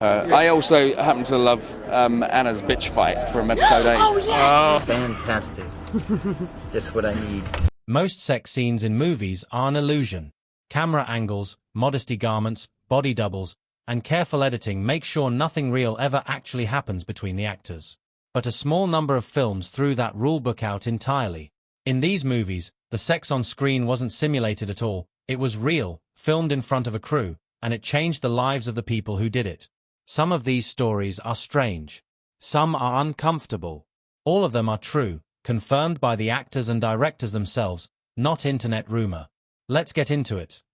I also happen to love Anna's bitch fight from episode 8. Oh, yes! Fantastic. Just what I need. Most sex scenes in movies are an illusion. Camera angles, modesty garments, body doubles, and careful editing make sure nothing real ever actually happens between the actors. But a small number of films threw that rulebook out entirely. In these movies, the sex on screen wasn't simulated at all, it was real, filmed in front of a crew, and it changed the lives of the people who did it. Some of these stories are strange. Some are uncomfortable. All of them are true, confirmed by the actors and directors themselves, not internet rumor. Let's get into it.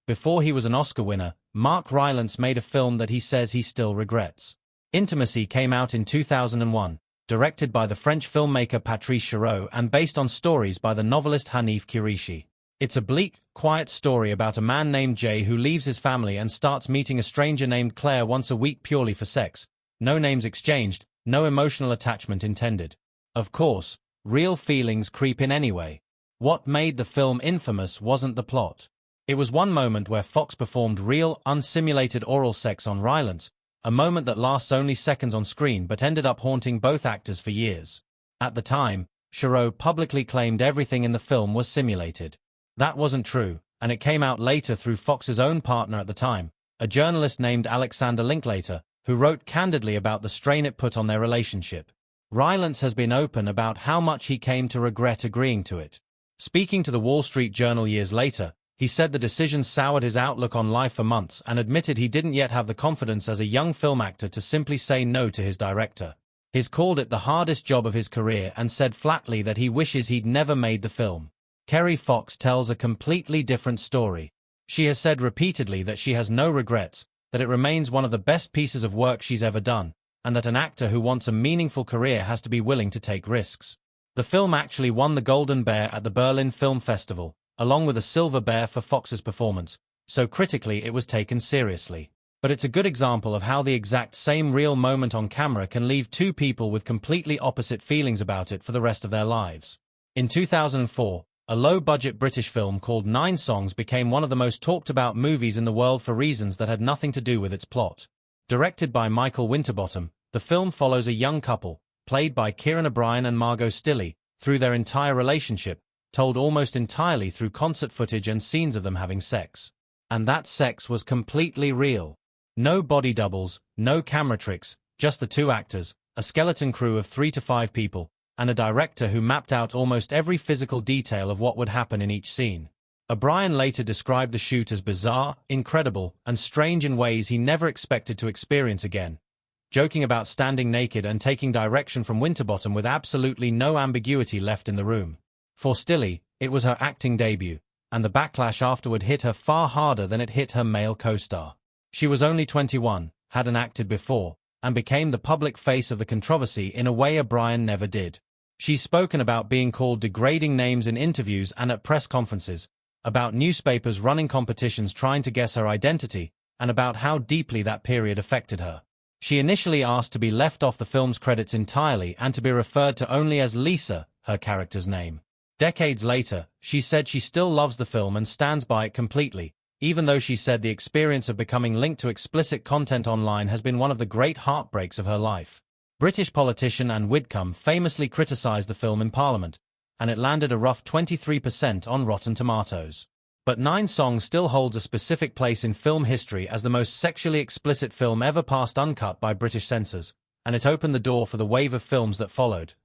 Before he was an Oscar winner, Mark Rylance made a film that he says he still regrets. Intimacy came out in 2001, directed by the French filmmaker Patrice Chéreau and based on stories by the novelist Hanif Kureishi. It's a bleak, quiet story about a man named Jay who leaves his family and starts meeting a stranger named Claire once a week purely for sex. No names exchanged, no emotional attachment intended. Of course, real feelings creep in anyway. What made the film infamous wasn't the plot. It was one moment where Fox performed real, unsimulated oral sex on Rylance, a moment that lasts only seconds on screen but ended up haunting both actors for years. At the time, Chéreau publicly claimed everything in the film was simulated. That wasn't true, and it came out later through Fox's own partner at the time, a journalist named Alexander Linklater, who wrote candidly about the strain it put on their relationship. Rylance has been open about how much he came to regret agreeing to it. Speaking to the Wall Street Journal years later, he said the decision soured his outlook on life for months and admitted he didn't yet have the confidence as a young film actor to simply say no to his director. He's called it the hardest job of his career and said flatly that he wishes he'd never made the film. Kerry Fox tells a completely different story. She has said repeatedly that she has no regrets, that it remains one of the best pieces of work she's ever done, and that an actor who wants a meaningful career has to be willing to take risks. The film actually won the Golden Bear at the Berlin Film Festival, along with a Silver Bear for Fox's performance, so critically it was taken seriously. But it's a good example of how the exact same real moment on camera can leave two people with completely opposite feelings about it for the rest of their lives. In 2004, a low-budget British film called 9 Songs became one of the most talked-about movies in the world for reasons that had nothing to do with its plot. Directed by Michael Winterbottom, the film follows a young couple, played by Kieran O'Brien and Margot Stilley, through their entire relationship, told almost entirely through concert footage and scenes of them having sex. And that sex was completely real. No body doubles, no camera tricks, just the two actors, a skeleton crew of 3 to 5 people, and a director who mapped out almost every physical detail of what would happen in each scene. O'Brien later described the shoot as bizarre, incredible, and strange in ways he never expected to experience again, joking about standing naked and taking direction from Winterbottom with absolutely no ambiguity left in the room. For Stilley, it was her acting debut, and the backlash afterward hit her far harder than it hit her male co-star. She was only 21, hadn't acted before, and became the public face of the controversy in a way O'Brien never did. She's spoken about being called degrading names in interviews and at press conferences, about newspapers running competitions trying to guess her identity, and about how deeply that period affected her. She initially asked to be left off the film's credits entirely and to be referred to only as Lisa, her character's name. Decades later, she said she still loves the film and stands by it completely, even though she said the experience of becoming linked to explicit content online has been one of the great heartbreaks of her life. British politician Anne Widdecombe famously criticised the film in Parliament, and it landed a rough 23% on Rotten Tomatoes. But 9 Songs still holds a specific place in film history as the most sexually explicit film ever passed uncut by British censors, and it opened the door for the wave of films that followed.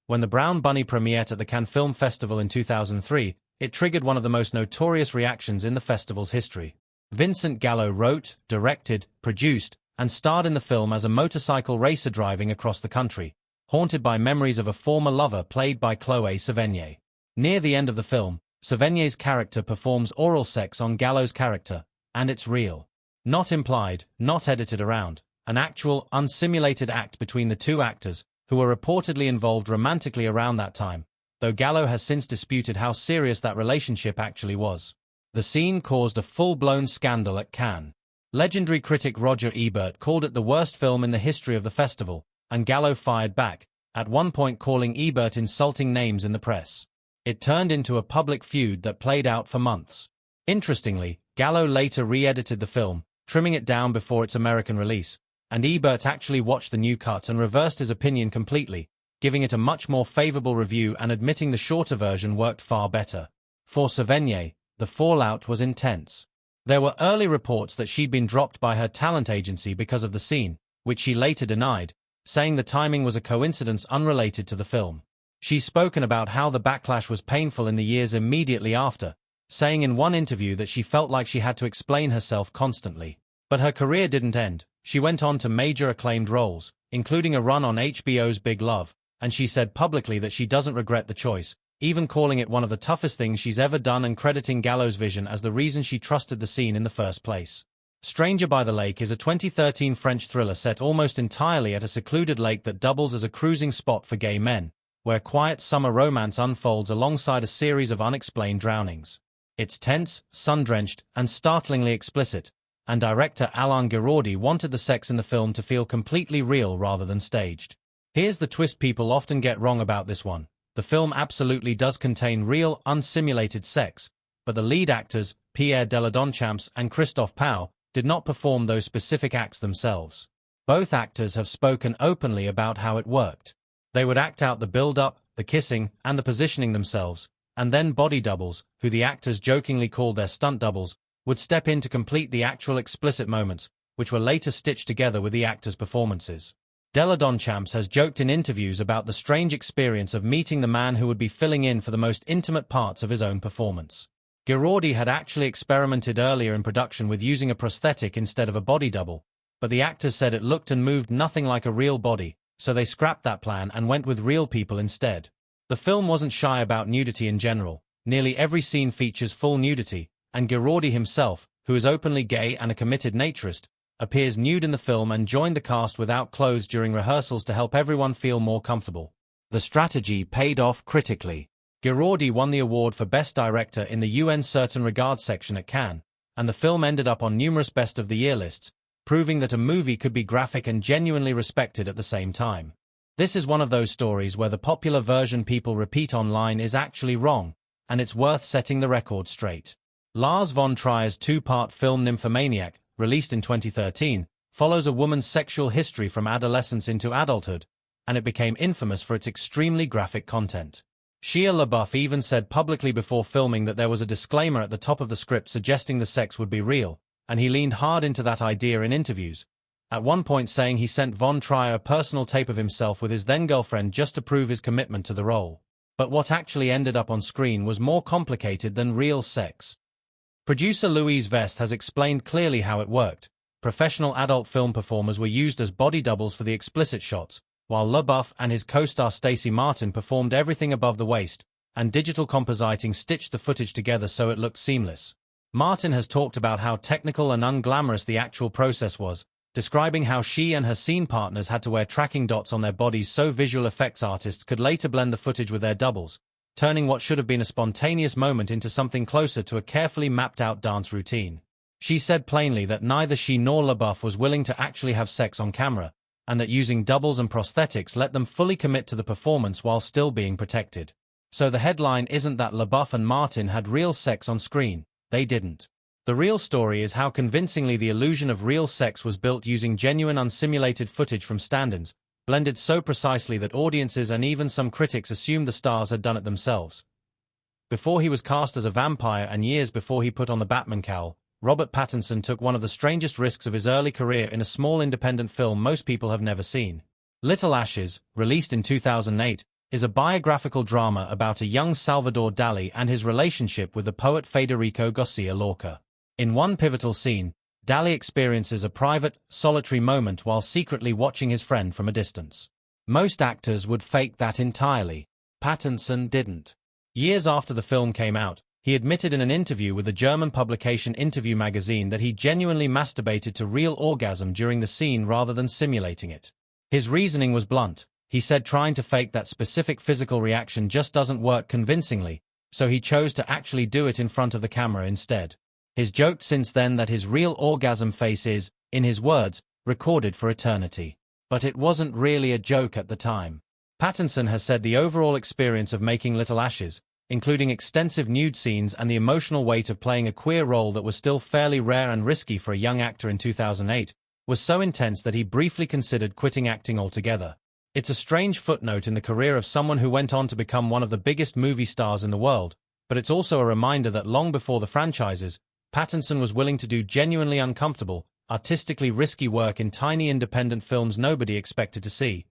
When The Brown Bunny premiered at the Cannes Film Festival in 2003, it triggered one of the most notorious reactions in the festival's history. Vincent Gallo wrote, directed, produced, and starred in the film as a motorcycle racer driving across the country, haunted by memories of a former lover played by Chloé Sevigny. Near the end of the film, Sevigny's character performs oral sex on Gallo's character, and it's real. Not implied, not edited around, an actual, unsimulated act between the two actors, who were reportedly involved romantically around that time, though Gallo has since disputed how serious that relationship actually was. The scene caused a full-blown scandal at Cannes. Legendary critic Roger Ebert called it the worst film in the history of the festival, and Gallo fired back, at one point calling Ebert insulting names in the press. It turned into a public feud that played out for months. Interestingly, Gallo later re-edited the film, trimming it down before its American release, and Ebert actually watched the new cut and reversed his opinion completely, giving it a much more favorable review and admitting the shorter version worked far better. For Sevigny, the fallout was intense. There were early reports that she'd been dropped by her talent agency because of the scene, which she later denied, saying the timing was a coincidence unrelated to the film. She's spoken about how the backlash was painful in the years immediately after, saying in one interview that she felt like she had to explain herself constantly. But her career didn't end. She went on to major acclaimed roles, including a run on HBO's Big Love, and she said publicly that she doesn't regret the choice, even calling it one of the toughest things she's ever done and crediting Gallo's vision as the reason she trusted the scene in the first place. Stranger by the Lake is a 2013 French thriller set almost entirely at a secluded lake that doubles as a cruising spot for gay men, where quiet summer romance unfolds alongside a series of unexplained drownings. It's tense, sun-drenched, and startlingly explicit, and director Alain Giraudy wanted the sex in the film to feel completely real rather than staged. Here's the twist people often get wrong about this one. The film absolutely does contain real, unsimulated sex, but the lead actors, Pierre Deladonchamps and Christophe Pau, did not perform those specific acts themselves. Both actors have spoken openly about how it worked. They would act out the build-up, the kissing, and the positioning themselves, and then body doubles, who the actors jokingly called their stunt doubles, would step in to complete the actual explicit moments, which were later stitched together with the actors' performances. Deladonchamps has joked in interviews about the strange experience of meeting the man who would be filling in for the most intimate parts of his own performance. Giraudy had actually experimented earlier in production with using a prosthetic instead of a body double, but the actors said it looked and moved nothing like a real body, so they scrapped that plan and went with real people instead. The film wasn't shy about nudity in general. Nearly every scene features full nudity, and Giraudy himself, who is openly gay and a committed naturist, appears nude in the film and joined the cast without clothes during rehearsals to help everyone feel more comfortable. The strategy paid off critically. Giraudy won the award for Best Director in the UN Certain Regards section at Cannes, and the film ended up on numerous Best of the Year lists, proving that a movie could be graphic and genuinely respected at the same time. This is one of those stories where the popular version people repeat online is actually wrong, and it's worth setting the record straight. Lars von Trier's two-part film Nymphomaniac, released in 2013, follows a woman's sexual history from adolescence into adulthood, and it became infamous for its extremely graphic content. Shia LaBeouf even said publicly before filming that there was a disclaimer at the top of the script suggesting the sex would be real, and he leaned hard into that idea in interviews, at one point saying he sent von Trier a personal tape of himself with his then-girlfriend just to prove his commitment to the role. But what actually ended up on screen was more complicated than real sex. Producer Louise Vest has explained clearly how it worked. Professional adult film performers were used as body doubles for the explicit shots, while LaBeouf and his co-star Stacey Martin performed everything above the waist, and digital compositing stitched the footage together so it looked seamless. Martin has talked about how technical and unglamorous the actual process was, describing how she and her scene partners had to wear tracking dots on their bodies so visual effects artists could later blend the footage with their doubles, turning what should have been a spontaneous moment into something closer to a carefully mapped-out dance routine. She said plainly that neither she nor LaBeouf was willing to actually have sex on camera, and that using doubles and prosthetics let them fully commit to the performance while still being protected. So the headline isn't that LaBeouf and Martin had real sex on screen. They didn't. The real story is how convincingly the illusion of real sex was built using genuine unsimulated footage from stand-ins, blended so precisely that audiences and even some critics assumed the stars had done it themselves. Before he was cast as a vampire and years before he put on the Batman cowl, Robert Pattinson took one of the strangest risks of his early career in a small independent film most people have never seen. Little Ashes, released in 2008, is a biographical drama about a young Salvador Dali and his relationship with the poet Federico Garcia Lorca. In one pivotal scene, Dali experiences a private, solitary moment while secretly watching his friend from a distance. Most actors would fake that entirely. Pattinson didn't. Years after the film came out, he admitted in an interview with the German publication Interview magazine that he genuinely masturbated to real orgasm during the scene rather than simulating it. His reasoning was blunt. He said trying to fake that specific physical reaction just doesn't work convincingly, so he chose to actually do it in front of the camera instead. He's joked since then that his real orgasm face is, in his words, recorded for eternity. But it wasn't really a joke at the time. Pattinson has said the overall experience of making Little Ashes, including extensive nude scenes and the emotional weight of playing a queer role that was still fairly rare and risky for a young actor in 2008, was so intense that he briefly considered quitting acting altogether. It's a strange footnote in the career of someone who went on to become one of the biggest movie stars in the world, but it's also a reminder that long before the franchises, Pattinson was willing to do genuinely uncomfortable, artistically risky work in tiny independent films nobody expected to see.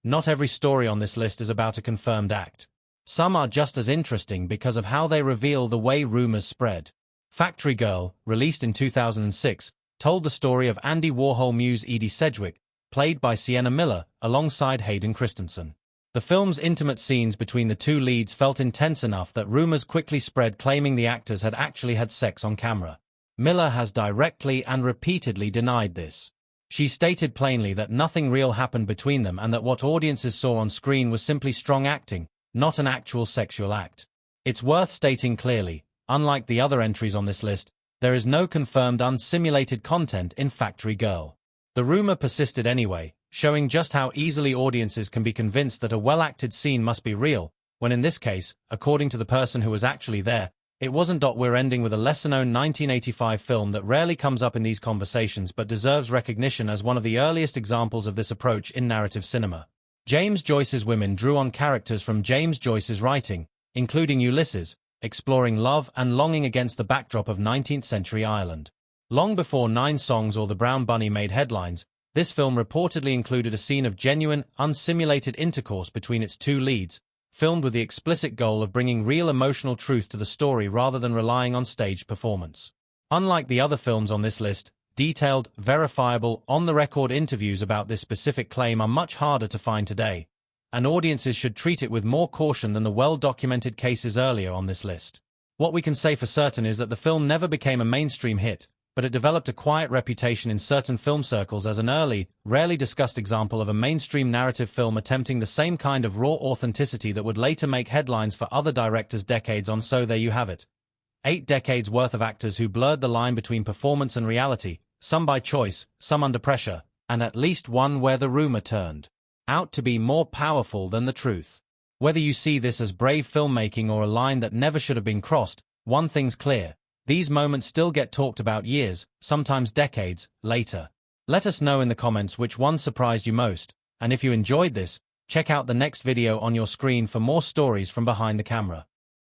Not every story on this list is about a confirmed act. Some are just as interesting because of how they reveal the way rumors spread. Factory Girl, released in 2006, told the story of Andy Warhol muse Edie Sedgwick, played by Sienna Miller, alongside Hayden Christensen. The film's intimate scenes between the two leads felt intense enough that rumors quickly spread claiming the actors had actually had sex on camera. Miller has directly and repeatedly denied this. She stated plainly that nothing real happened between them and that what audiences saw on screen was simply strong acting, not an actual sexual act. It's worth stating clearly, unlike the other entries on this list, there is no confirmed unsimulated content in Factory Girl. The rumor persisted anyway, showing just how easily audiences can be convinced that a well-acted scene must be real, when in this case, according to the person who was actually there, it wasn't. We're ending with a lesser-known 1985 film that rarely comes up in these conversations but deserves recognition as one of the earliest examples of this approach in narrative cinema. James Joyce's Women drew on characters from James Joyce's writing, including Ulysses, exploring love and longing against the backdrop of 19th-century Ireland. Long before 9 Songs or The Brown Bunny made headlines, this film reportedly included a scene of genuine, unsimulated intercourse between its two leads, filmed with the explicit goal of bringing real emotional truth to the story rather than relying on staged performance. Unlike the other films on this list, detailed, verifiable, on-the-record interviews about this specific claim are much harder to find today, and audiences should treat it with more caution than the well-documented cases earlier on this list. What we can say for certain is that the film never became a mainstream hit, but it developed a quiet reputation in certain film circles as an early, rarely discussed example of a mainstream narrative film attempting the same kind of raw authenticity that would later make headlines for other directors decades on. So there you have it. 8 decades worth of actors who blurred the line between performance and reality, some by choice, some under pressure, and at least one where the rumor turned out to be more powerful than the truth. Whether you see this as brave filmmaking or a line that never should have been crossed, one thing's clear. These moments still get talked about years, sometimes decades, later. Let us know in the comments which one surprised you most, and if you enjoyed this, check out the next video on your screen for more stories from behind the camera.